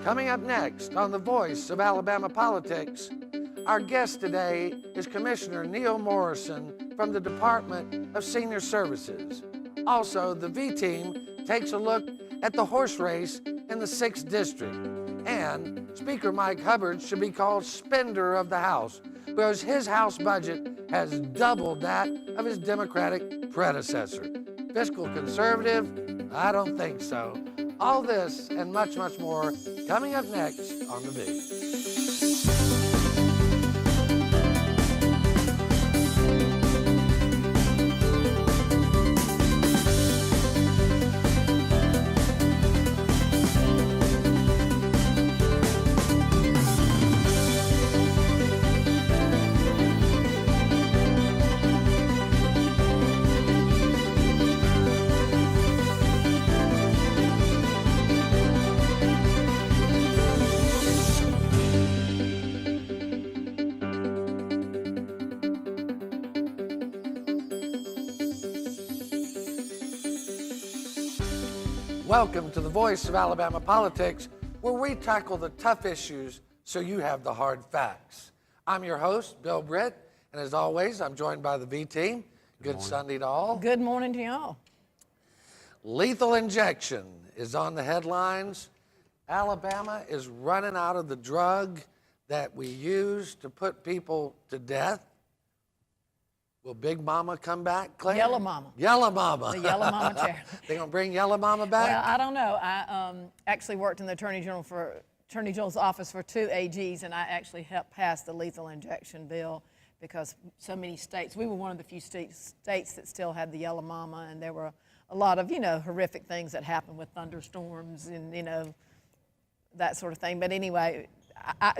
Coming up next on The Voice of Alabama Politics, our guest today is Commissioner Neal Morrison from the Department of Senior Services. Also, the V-Team takes a look at the horse race in the 6th District. And Speaker Mike Hubbard should be called Spender of the House because his House budget has doubled that of his Democratic predecessor. Fiscal conservative? I don't think so. All this and much, much more coming up next on The V. Welcome to the Voice of Alabama Politics, where we tackle the tough issues so you have the hard facts. I'm your host, Bill Britt, and as always, I'm joined by the V-Team. Good Sunday to all. Good morning to y'all. Lethal injection is on the headlines. Alabama is running out of the drug that we use to put people to death. Will Big Mama come back, Claire? Yellow Mama. Yellow Mama. The Yellow Mama chair. They gonna bring Yellow Mama back? Well, I don't know. I actually worked in the Attorney General's office for 2 AGs, and I actually helped pass the lethal injection bill because so many states, we were one of the few states that still had the Yellow Mama, and there were a lot of, horrific things that happened with thunderstorms and, that sort of thing. But anyway,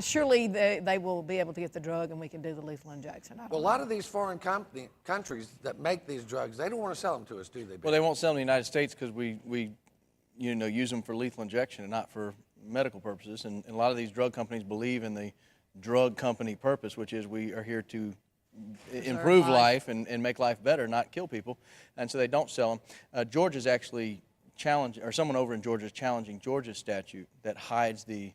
surely they will be able to get the drug and we can do the lethal injection. Well, a lot of these foreign countries that make these drugs, they don't want to sell them to us, do they? Well, they won't sell them in the United States because we use them for lethal injection and not for medical purposes. And a lot of these drug companies believe in the drug company purpose, which is we are here to improve life and make life better, not kill people. And so they don't sell them. Georgia's actually someone over in Georgia is challenging Georgia's statute that hides the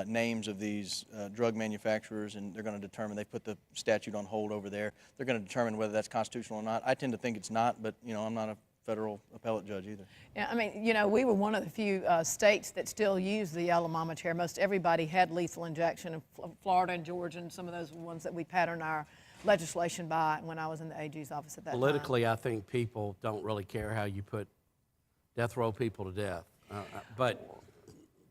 names of these drug manufacturers, and they're going to determine, they put the statute on hold over there. They're going to determine whether that's constitutional or not. I tend to think it's not, but I'm not a federal appellate judge either. Yeah, I mean, we were one of the few states that still use the Yellow Mama chair. Most everybody had lethal injection, in Florida and Georgia, and some of those ones that we patterned our legislation by when I was in the AG's office at that time. Politically, I think people don't really care how you put death row people to death. But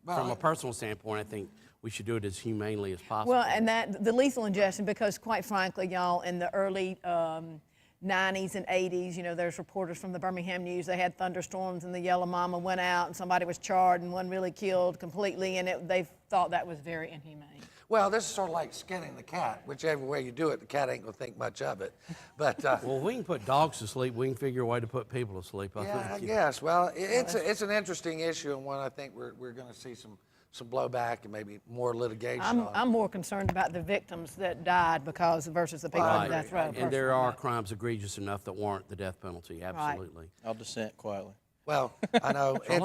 from a personal standpoint, I think we should do it as humanely as possible. Well, and the lethal injection, because quite frankly, y'all, in the early 90s and 80s, there's reporters from the Birmingham News, they had thunderstorms and the Yellow Mama went out and somebody was charred and one really killed completely, and they thought that was very inhumane. Well, this is sort of like skinning the cat. Whichever way you do it, the cat ain't gonna think much of it. But well, we can put dogs to sleep. We can figure a way to put people to sleep. I guess. Well, it's an interesting issue, and one I think we're going to see some blowback and maybe more litigation. I'm more concerned about the victims that died versus the people on the death row. And there are crimes egregious enough that warrant the death penalty. Absolutely. Right. I'll dissent quietly. Well, I know it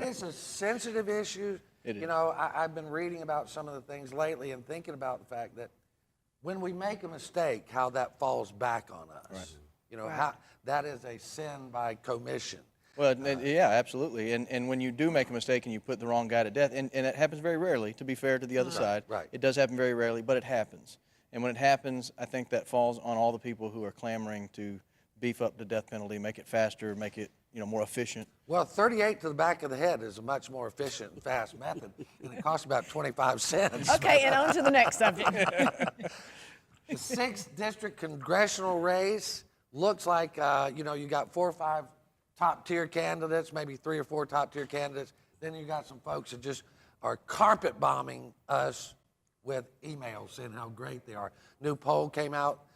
is a sensitive issue. I've been reading about some of the things lately and thinking about the fact that when we make a mistake, how that falls back on us. Right. How that is a sin by commission. Well, yeah, absolutely. And when you do make a mistake and you put the wrong guy to death, and it happens very rarely, to be fair to the other side. Right. It does happen very rarely, but it happens. And when it happens, I think that falls on all the people who are clamoring to beef up the death penalty, make it faster, make it more efficient. Well, 38 to the back of the head is a much more efficient and fast method, and it costs about 25 cents. Okay, and on to the next subject. The 6th District Congressional race looks like, you got 4 or 5 top-tier candidates, maybe 3 or 4 top-tier candidates. Then you got some folks that just are carpet bombing us with emails saying how great they are. New poll came out,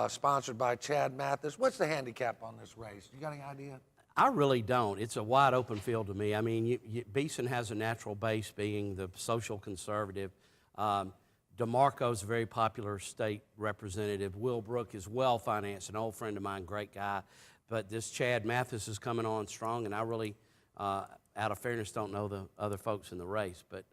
sponsored by Chad Mathis. What's the handicap on this race? You got any idea? I really don't. It's a wide open field to me. I mean, Beeson has a natural base being the social conservative. DeMarco's a very popular state representative. Will Brook is well-financed, an old friend of mine, great guy. But this Chad Mathis is coming on strong, and I really out of fairness, don't know the other folks in the race, but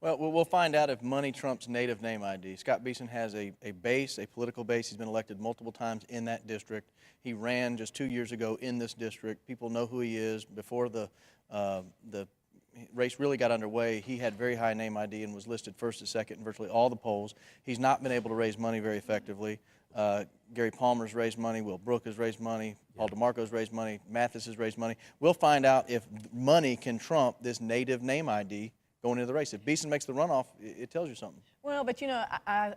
Well, we'll find out if money trumps native name ID. Scott Beeson has a base, a political base. He's been elected multiple times in that district. He ran just 2 years ago in this district. People know who he is. Before the race really got underway, he had very high name ID and was listed first to second in virtually all the polls. He's not been able to raise money very effectively. Gary Palmer's raised money. Will Brooke has raised money. Paul DeMarco's raised money. Mathis has raised money. We'll find out if money can trump this native name ID going into the race. If Beeson makes the runoff, it tells you something. Well, but you know, I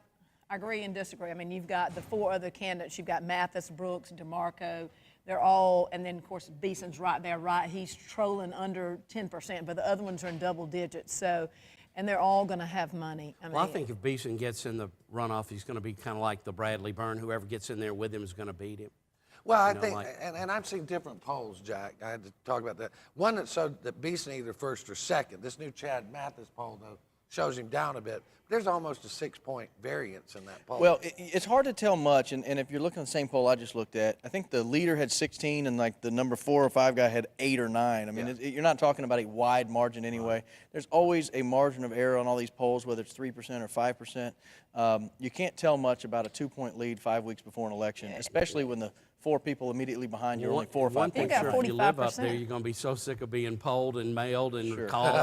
agree and disagree. I mean, you've got the 4 other candidates. You've got Mathis, Brooks, DeMarco. They're all, and then of course Beeson's right there, right? He's trolling under 10%, but the other ones are in double digits. So, and they're all going to have money. I think if Beeson gets in the runoff, he's going to be kind of like the Bradley Byrne. Whoever gets in there with him is going to beat him. Well, I think, and I've seen different polls, Jack. I had to talk about that. One that showed that Beeson either first or second. This new Chad Mathis poll, though, shows him down a bit. There's almost a 6-point variance in that poll. Well, it's hard to tell much, and if you're looking at the same poll I just looked at, I think the leader had 16, and like the number 4 or 5 guy had 8 or 9. I mean, you're not talking about a wide margin anyway. There's always a margin of error on all these polls, whether it's 3% or 5%. You can't tell much about a 2-point lead 5 weeks before an election, especially when the 4 people immediately behind you are only 4 or 5 One points. thing sure, if you live up 45%. there, you're going to be so sick of being polled and mailed and called.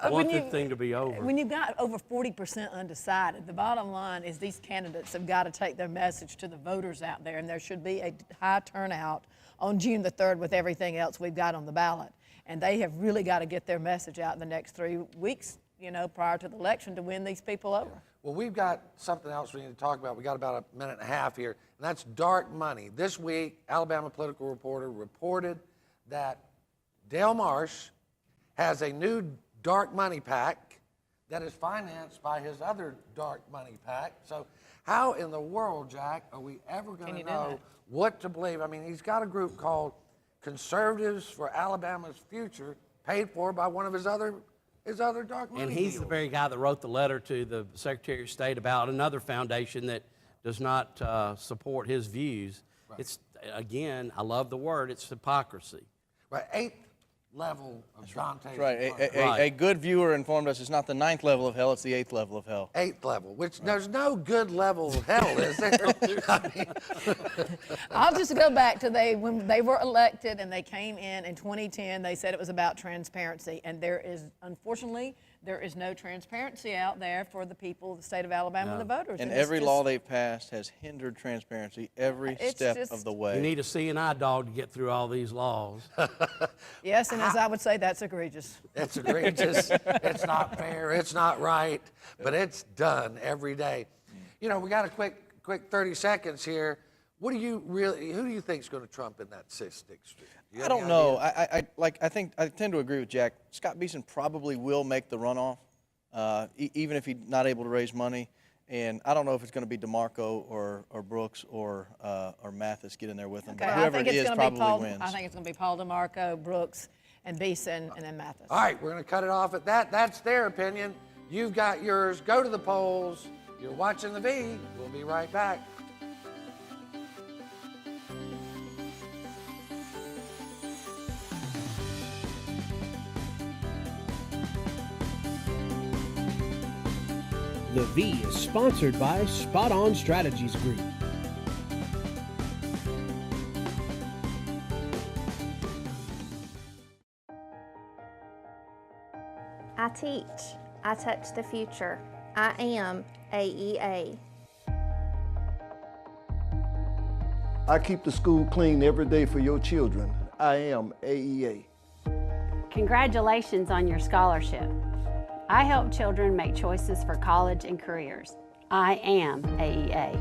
Want this thing to be over. When you've got over 40% undecided, the bottom line is these candidates have got to take their message to the voters out there, and there should be a high turnout on June the 3rd with everything else we've got on the ballot. And they have really got to get their message out in the next 3 weeks, you know, prior to the election to win these people over. Well, we've got something else we need to talk about. We got about a minute and a half here, and that's dark money. This week, Alabama political reporter reported that Dale Marsh has a new dark money PAC that is financed by his other dark money PAC. So how in the world, Jack, are we ever going to know what to believe? I mean, he's got a group called Conservatives for Alabama's Future, paid for by one of his other dark money And he's deals. the very guy that wrote the letter to the Secretary of State about another foundation that does not support his views. Right. It's, again, I love the word, it's hypocrisy. Right, 8th level of Dante's Right. Inferno. A good viewer informed us it's not the 9th level of hell, it's the 8th level of hell. 8th level, which there's no good level of hell, is there? I mean, I'll just go back to when they were elected and they came in 2010, they said it was about transparency. And unfortunately, there is no transparency out there for the people of the state of Alabama and the voters. And it's every just- law they've passed has hindered transparency every step of the way. You need a C&I dog to get through all these laws. Yes, and as I would say, that's egregious. it's egregious, it's not fair, it's not right, but it's done every day. You know, we got a quick 30 seconds here. Who do you think is going to trump in that 6th district? I don't know. I tend to agree with Jack. Scott Beeson probably will make the runoff, even if he's not able to raise money. And I don't know if it's going to be DeMarco or Brooks or Mathis get in there with him. Okay, But whoever it is probably wins. I think it's going to be Paul DeMarco, Brooks, and Beeson, and then Mathis. All right, we're going to cut it off at that. That's their opinion. You've got yours. Go to the polls. You're watching the V. We'll be right back. The V is sponsored by Spot On Strategies Group. I teach. I touch the future. I am AEA. I keep the school clean every day for your children. I am AEA. Congratulations on your scholarship. I help children make choices for college and careers. I am AEA.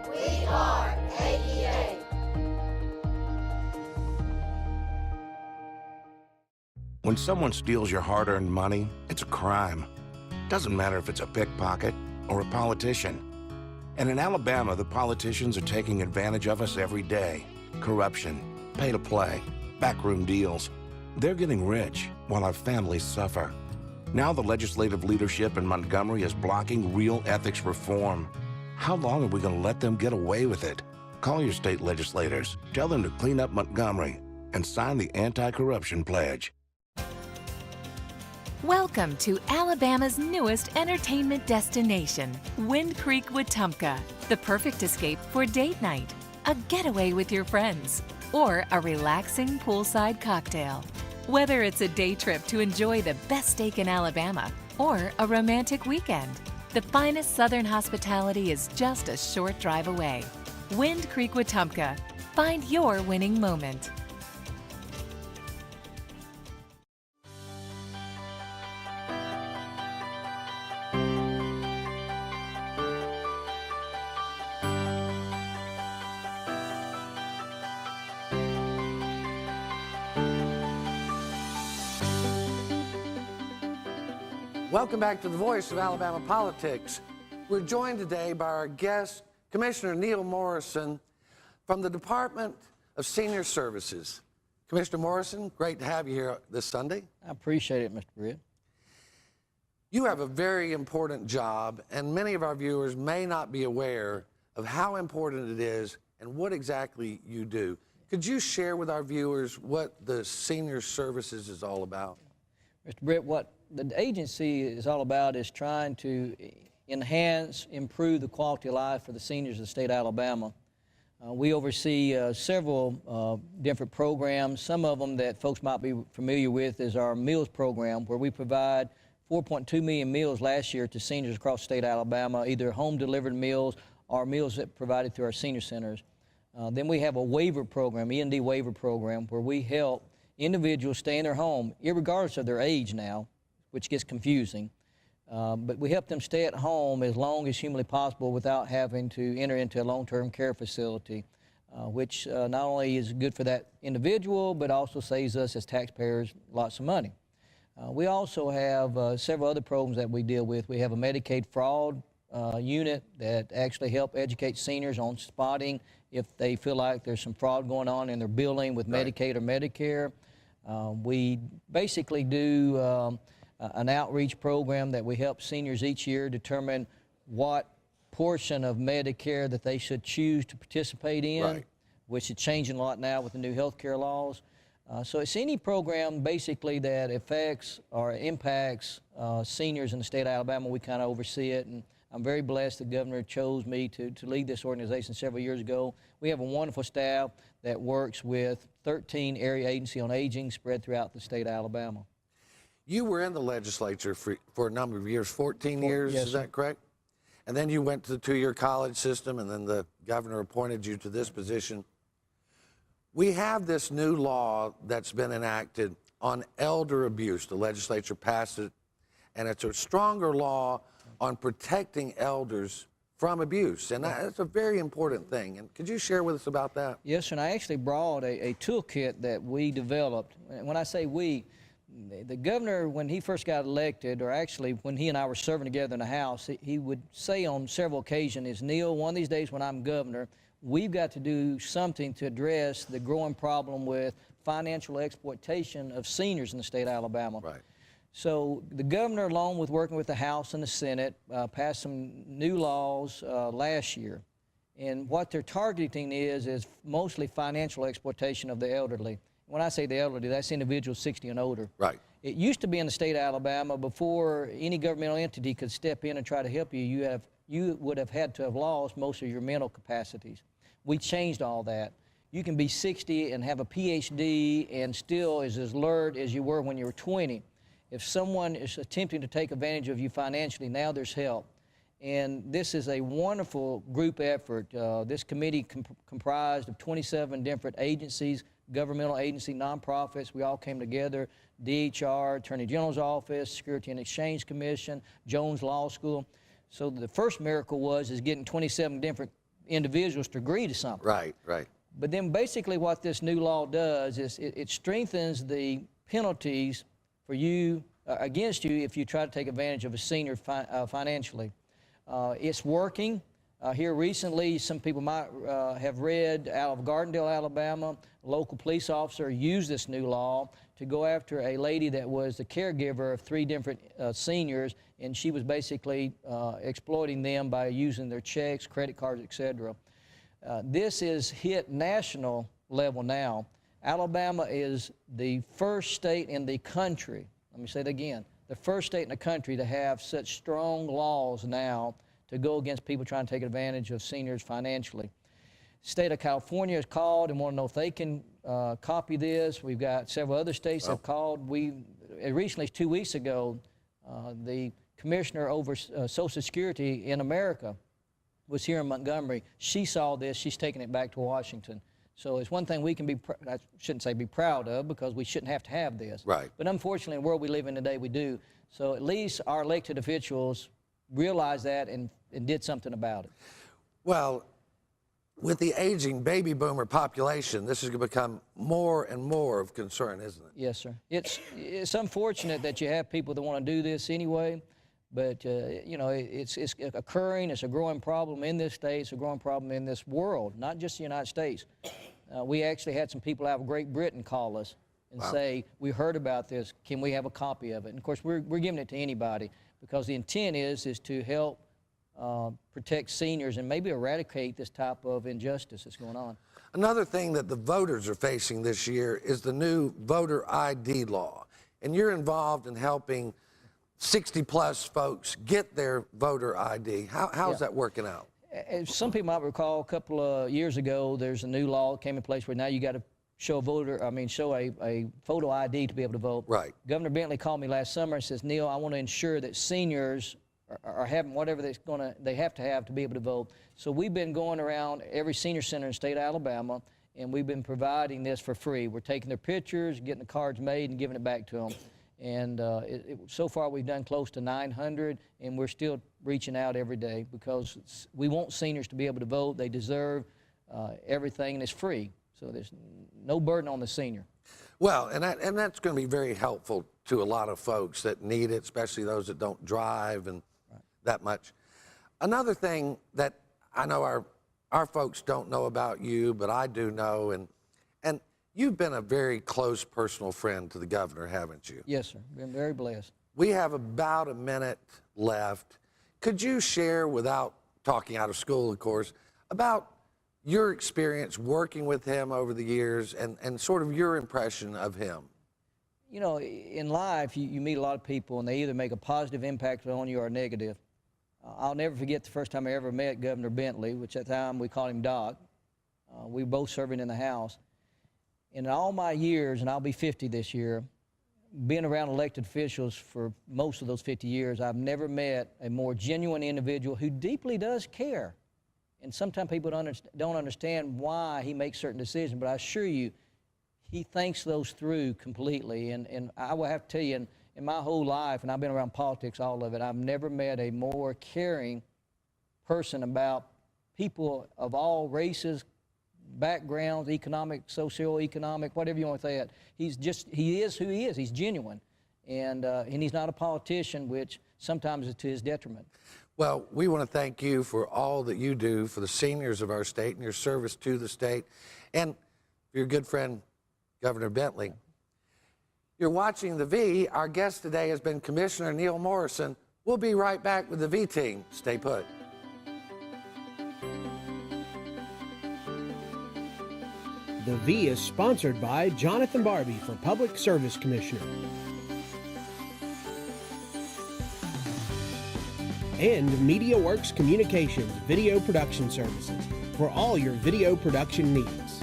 We are AEA. When someone steals your hard-earned money, it's a crime. Doesn't matter if it's a pickpocket or a politician. And in Alabama, the politicians are taking advantage of us every day. Corruption, pay to play, backroom deals. They're getting rich while our families suffer. Now the legislative leadership in Montgomery is blocking real ethics reform. How long are we going to let them get away with it? Call your state legislators. Tell them to clean up Montgomery. and sign the Anti-Corruption Pledge. Welcome to Alabama's newest entertainment destination, Wind Creek, Wetumpka. The perfect escape for date night, a getaway with your friends, or a relaxing poolside cocktail. Whether it's a day trip to enjoy the best steak in Alabama or a romantic weekend, the finest Southern hospitality is just a short drive away. Wind Creek, Wetumpka. Find your winning moment. Welcome back to the Voice of Alabama Politics. We're joined today by our guest, Commissioner Neal Morrison from the Department of Senior Services. Commissioner Morrison, great to have you here this Sunday. I appreciate it, Mr. Britt. You have a very important job, and many of our viewers may not be aware of how important it is and what exactly you do. Could you share with our viewers what the Senior Services is all about? Mr. Britt, what the agency is all about is trying to enhance, improve the quality of life for the seniors of the state of Alabama. We oversee several different programs. Some of them that folks might be familiar with is our meals program, where we provide 4.2 million meals last year to seniors across the state of Alabama, either home-delivered meals or meals that provided through our senior centers. Then we have a waiver program, E&D waiver program, where we help individuals stay in their home, irregardless of their age now, which gets confusing. But we help them stay at home as long as humanly possible without having to enter into a long-term care facility, which not only is good for that individual, but also saves us as taxpayers lots of money. We also have several other programs that we deal with. We have a Medicaid fraud unit that actually help educate seniors on spotting if they feel like there's some fraud going on in their billing with Medicaid or Medicare. We basically do an outreach program that we help seniors each year determine what portion of Medicare that they should choose to participate in, which is changing a lot now with the new health care laws. So it's any program basically that affects or impacts seniors in the state of Alabama. We kind of oversee it, and I'm very blessed the governor chose me to lead this organization several years ago. We have a wonderful staff that works with 13 area agencies on aging spread throughout the state of Alabama. You were in the legislature for a number of years, 14 years, yes, is that correct? And then you went to the two-year college system, and then the governor appointed you to this position. We have this new law that's been enacted on elder abuse. The legislature passed it, and it's a stronger law on protecting elders from abuse, and that's a very important thing. And could you share with us about that? Yes, and I actually brought a toolkit that we developed. When I say we, the governor, when he first got elected, or actually when he and I were serving together in the House, he would say on several occasions, Neal, one of these days when I'm governor, we've got to do something to address the growing problem with financial exploitation of seniors in the state of Alabama. Right. So the governor, along with working with the House and the Senate, passed some new laws last year. And what they're targeting is mostly financial exploitation of the elderly. When I say the elderly, that's individuals 60 and older. Right. It used to be in the state of Alabama, before any governmental entity could step in and try to help you, you would have had to have lost most of your mental capacities. We changed all that. You can be 60 and have a PhD and still is as alert as you were when you were 20. If someone is attempting to take advantage of you financially, now there's help. And this is a wonderful group effort. This committee comprised of 27 different agencies, governmental agency, nonprofits. We all came together, DHR, Attorney General's Office, Security and Exchange Commission, Jones Law School. So the first miracle is getting 27 different individuals to agree to something. Right, right. But then basically what this new law does is it strengthens the penalties for you, against you, if you try to take advantage of a senior financially. It's working. Here recently, some people might have read out of Gardendale, Alabama, a local police officer used this new law to go after a lady that was the caregiver of 3 different seniors, and she was basically exploiting them by using their checks, credit cards, etc. This is hit national level now. Alabama is the first state in the country, let me say that again, the first state in the country to have such strong laws now to go against people trying to take advantage of seniors financially. State of California has called and want to know if they can copy this. We've got several other states that have called. Recently, 2 weeks ago, the commissioner over Social Security in America was here in Montgomery. She saw this. She's taking it back to Washington. So it's one thing we can be, I shouldn't say be proud of, because we shouldn't have to have this. Right. But unfortunately, in the world we live in today, we do. So at least our elected officials realized that and did something about it. Well, with the aging baby boomer population, this is going to become more and more of concern, isn't it? Yes, sir. It's unfortunate that you have people that want to do this anyway, but you know, it's occurring. It's a growing problem in this state. It's a growing problem in this world, not just the United States. We actually had some people out of Great Britain call us and say, we heard about this. Can we have a copy of it? And of course, we're giving it to anybody because the intent is to help protect seniors and maybe eradicate this type of injustice that's going on. Another thing that the voters are facing this year is the new voter ID law. And you're involved in helping 60-plus folks get their voter ID. How's that working out? As some people might recall, a couple of years ago, there's a new law that came in place where now you got to show a photo ID to be able to vote. Right. Governor Bentley called me last summer and says, Neal, I want to ensure that seniors are having whatever they have to be able to vote. So we've been going around every senior center in the state of Alabama, and we've been providing this for free. We're taking their pictures, getting the cards made, and giving it back to them. And so far we've done close to 900, and we're still reaching out every day because we want seniors to be able to vote. They deserve everything, and it's free. So there's no burden on the senior. Well, and that's going to be very helpful to a lot of folks that need it, especially those that don't drive and that much. Another thing that I know our folks don't know about you, but I do know, and you've been a very close personal friend to the governor, haven't you? Yes, sir. Been very blessed. We have about a minute left. Could you share, without talking out of school, of course, about your experience working with him over the years and sort of your impression of him? You know, in life, you meet a lot of people, and they either make a positive impact on you or a negative. I'll never forget the first time I ever met Governor Bentley, which at the time we called him Doc. We were both serving in the House. In all my years, and I'll be 50 this year, being around elected officials for most of those 50 years, I've never met a more genuine individual who deeply does care. And sometimes people don't understand why he makes certain decisions, but I assure you, he thinks those through completely. And I will have to tell you, in my whole life, and I've been around politics, all of it, I've never met a more caring person about people of all races, backgrounds, economic, socioeconomic, whatever you want to say it. He is who he is. He's genuine. And he's not a politician, which sometimes is to his detriment. Well, we want to thank you for all that you do for the seniors of our state and your service to the state. And your good friend, Governor Bentley. You're watching The V. Our guest today has been Commissioner Neal Morrison. We'll be right back with the V team. Stay put. The V is sponsored by Jonathan Barbie for Public Service Commissioner. And MediaWorks Communications Video Production Services for all your video production needs.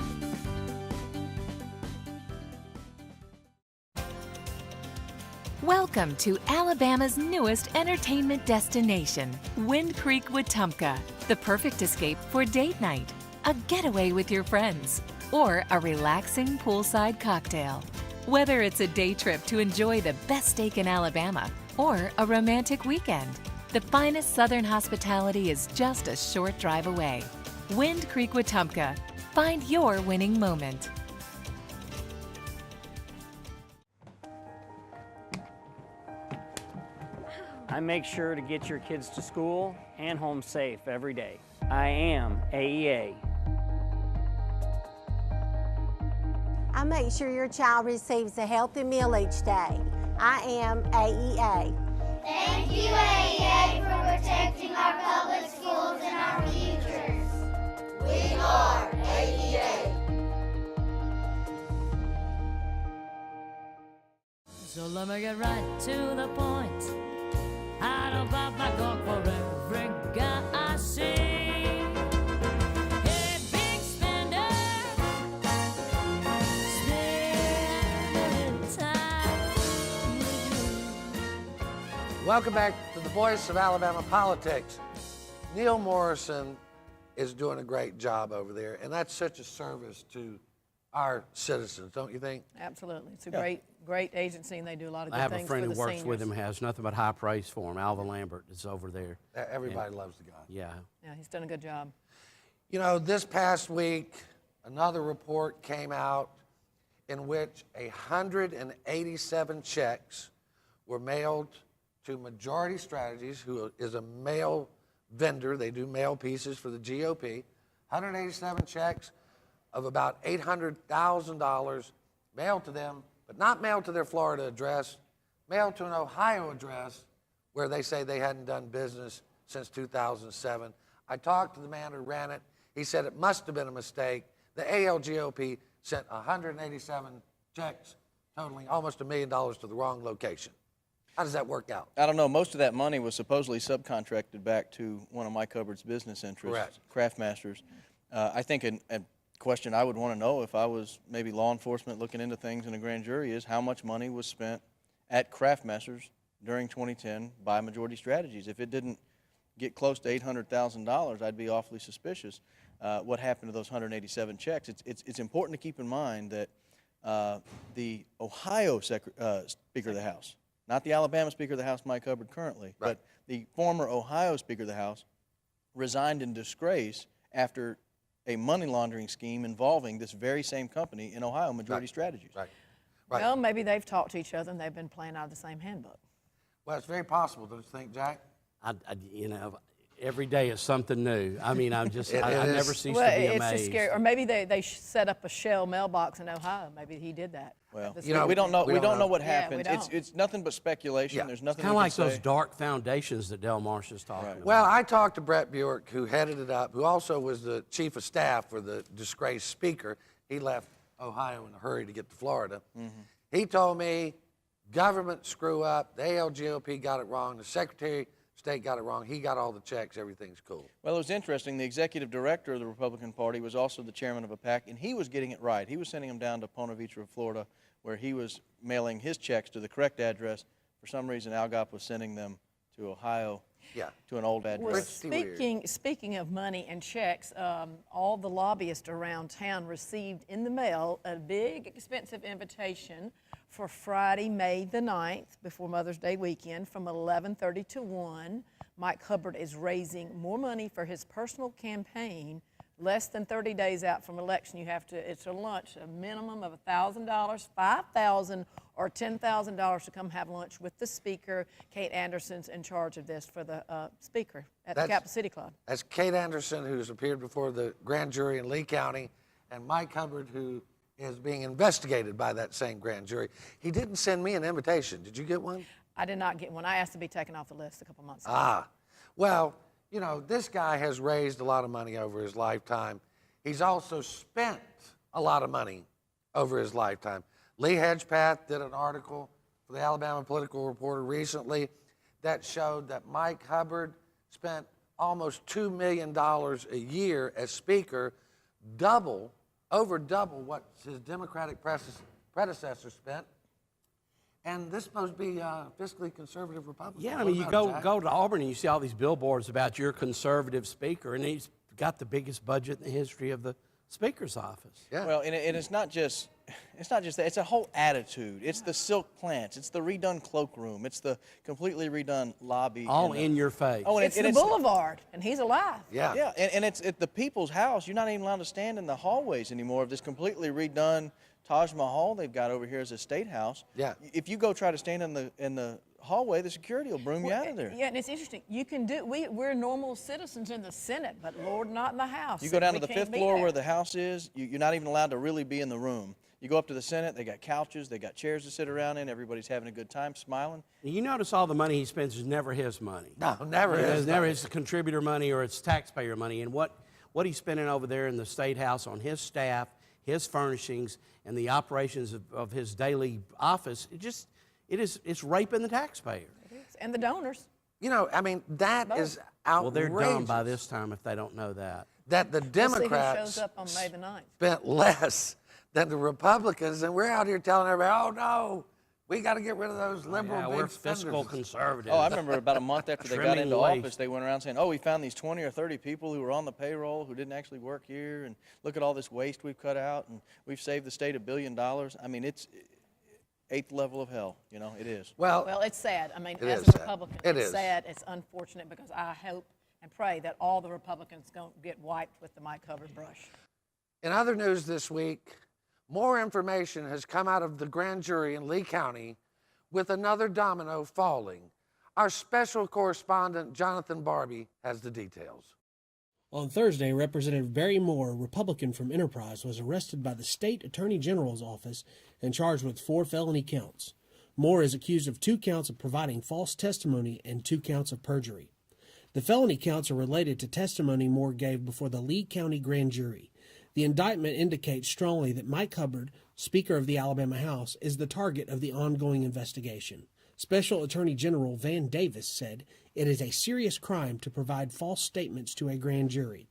Welcome to Alabama's newest entertainment destination, Wind Creek, Wetumpka, the perfect escape for date night, a getaway with your friends, or a relaxing poolside cocktail. Whether it's a day trip to enjoy the best steak in Alabama or a romantic weekend, the finest Southern hospitality is just a short drive away. Wind Creek, Wetumpka. Find your winning moment. I make sure to get your kids to school and home safe every day. I am AEA. I make sure your child receives a healthy meal each day. I am AEA. Thank you, AEA, for protecting our public schools and our futures. We are AEA. So let me get right to the point. I don't pop my cork for every guy I see. Hey, big spender, spending time with you. Welcome back to the Voice of Alabama Politics. Neal Morrison is doing a great job over there, and that's such a service to our citizens, don't you think? Absolutely. It's a great agency, and they do a lot of good I have things a friend for who the works seniors. with him, has nothing but high praise for him. Alva Lambert is over there. Everybody loves the guy. Yeah. Yeah, he's done a good job. You know, this past week, another report came out in which 187 checks were mailed to Majority Strategies, who is a mail vendor. They do mail pieces for the GOP. 187 checks of about $800,000 mailed to them, but not mailed to their Florida address, mailed to an Ohio address where they say they hadn't done business since 2007. I talked to the man who ran it. He said it must have been a mistake. The ALGOP sent 187 checks totaling almost $1 million to the wrong location. How does that work out? I don't know. Most of that money was supposedly subcontracted back to one of Mike Hubbard's business interests, Craftmasters. I think a question I would want to know if I was maybe law enforcement looking into things in a grand jury is how much money was spent at Craftmasters during 2010 by Majority Strategies. If it didn't get close to $800,000, I'd be awfully suspicious. What happened to those 187 checks? It's important to keep in mind that the Ohio Speaker of the House, not the Alabama Speaker of the House, Mike Hubbard currently, but the former Ohio Speaker of the House resigned in disgrace after a money laundering scheme involving this very same company in Ohio, Majority Strategies. Well, maybe they've talked to each other and they've been playing out of the same handbook. Well, it's very possible, don't you think, Jack? You know, every day is something new. I mean, I never cease to be amazed. It's just scary. Or maybe they set up a shell mailbox in Ohio. Maybe he did that. Well, you know, we don't know what happened. Yeah, we don't. It's nothing but speculation. There's nothing. Kind of like those dark foundations that Del Marsh is talking about. Well, I talked to Brett Buick, who headed it up, who also was the chief of staff for the disgraced speaker. He left Ohio in a hurry to get to Florida. He told me government screw up, the ALGOP got it wrong, the Secretary of State got it wrong, he got all the checks, everything's cool. Well, it was interesting. The executive director of the Republican Party was also the chairman of a PAC, and he was getting it right. He was sending them down to Ponte Vedra, Florida, where he was mailing his checks to the correct address. For some reason, ALGOP was sending them to Ohio, to an old address. Well, speaking of money and checks, all the lobbyists around town received in the mail a big, expensive invitation for Friday, May the 9th, before Mother's Day weekend, from 11:30 to 1. Mike Hubbard is raising more money for his personal campaign. Less than 30 days out from election, it's a lunch, a minimum of $1,000, $5,000, or $10,000 to come have lunch with the speaker. Kate Anderson's in charge of this for the speaker at the Capital City Club. That's Kate Anderson, who's appeared before the grand jury in Lee County, and Mike Hubbard, who is being investigated by that same grand jury. He didn't send me an invitation. Did you get one? I did not get one. I asked to be taken off the list a couple months ago. Well, you know, this guy has raised a lot of money over his lifetime. He's also spent a lot of money over his lifetime. Lee Hedgepath did an article for the Alabama Political Reporter recently that showed that Mike Hubbard spent almost $2 million a year as Speaker, over double what his Democratic predecessor spent. And this is supposed to be a fiscally conservative Republican. Yeah, I mean, you go to Auburn and you see all these billboards about your conservative speaker, and he's got the biggest budget in the history of the Speaker's office. Yeah. Well, and it's not just that. It's a whole attitude. It's the silk plants. It's the redone cloakroom. It's the completely redone lobby. All in your face. Oh, and it's the boulevard, and he's alive. Yeah. Yeah, and it's at the people's house. You're not even allowed to stand in the hallways anymore of this completely redone Taj Mahal they've got over here as a state house. Yeah. If you go try to stand in the hallway, the security will broom you out of there. Yeah, and it's interesting. You can do. We're normal citizens in the Senate, but Lord, not in the House. You go down to We the can't 5th be floor there. where the House is. You're not even allowed to really be in the room. You go up to the Senate. They got couches. They got chairs to sit around in. Everybody's having a good time, smiling. You notice all the money he spends is never his money. No, never It's is. never his contributor money or it's taxpayer money. And what he's spending over there in the State House on his staff, his furnishings, and the operations of his daily office, it's raping the taxpayer. And the donors. You know, I mean, that is outrageous. Well, they're done by this time if they don't know that. That the We'll Democrats see who shows up on May the 9th. spent less than the Republicans, and we're out here telling everybody, oh no, we got to get rid of those liberal big we're fiscal spenders. conservatives. Oh, I remember about a month after they got Trimming into waste. office, they went around saying, oh, we found these 20 or 30 people who were on the payroll who didn't actually work here, and look at all this waste we've cut out, and we've saved the state $1 billion. I mean, it's 8th level of hell, you know, it is. Well, it's sad. I mean, It as is a sad. Republican, It it's is. sad, it's unfortunate, because I hope and pray that all the Republicans don't get wiped with the mic-covered brush. In other news this week, more information has come out of the grand jury in Lee County with another domino falling. Our special correspondent, Jonathan Barbie, has the details. On Thursday, Representative Barry Moore, Republican from Enterprise, was arrested by the state attorney general's office and charged with 4 felony counts. Moore is accused of 2 counts of providing false testimony and 2 counts of perjury. The felony counts are related to testimony Moore gave before the Lee County grand jury. The indictment indicates strongly that Mike Hubbard, Speaker of the Alabama House, is the target of the ongoing investigation. Special Attorney General Van Davis said it is a serious crime to provide false statements to a grand jury.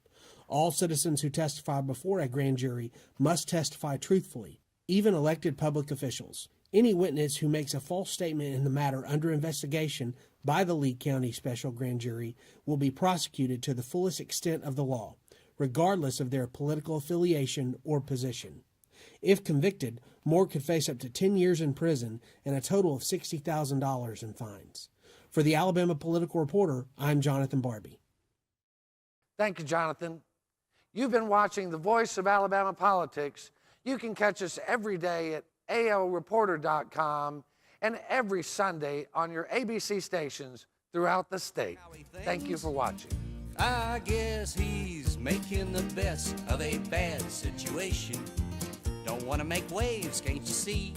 All citizens who testify before a grand jury must testify truthfully, even elected public officials. Any witness who makes a false statement in the matter under investigation by the Lee County Special Grand Jury will be prosecuted to the fullest extent of the law, regardless of their political affiliation or position. If convicted, Moore could face up to 10 years in prison and a total of $60,000 in fines. For the Alabama Political Reporter, I'm Jonathan Barbie. Thank you, Jonathan. You've been watching The Voice of Alabama Politics. You can catch us every day at alreporter.com and every Sunday on your ABC stations throughout the state. Thank you for watching. I guess he's making the best of a bad situation. Don't want to make waves, can't you see?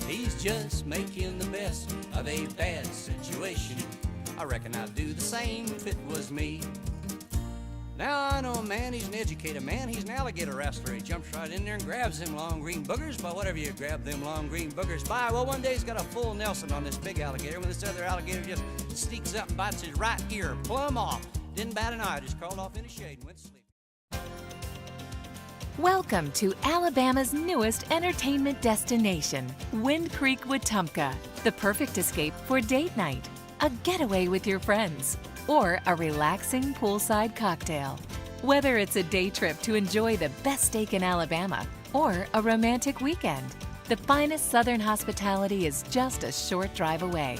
He's just making the best of a bad situation. I reckon I'd do the same if it was me. Now I know a man, he's an educated man, he's an alligator wrestler. He jumps right in there and grabs them long green boogers. But whatever you grab them long green boogers by, well, one day he's got a full Nelson on this big alligator when this other alligator just sneaks up and bites his right ear plumb off. Didn't bat an eye, just crawled off in the shade and went to sleep. Welcome to Alabama's newest entertainment destination, Wind Creek, Wetumpka, the perfect escape for date night, a getaway with your friends, or a relaxing poolside cocktail. Whether it's a day trip to enjoy the best steak in Alabama or a romantic weekend, the finest Southern hospitality is just a short drive away.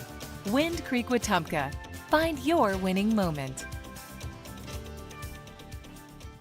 Wind Creek, Wetumpka. Find your winning moment.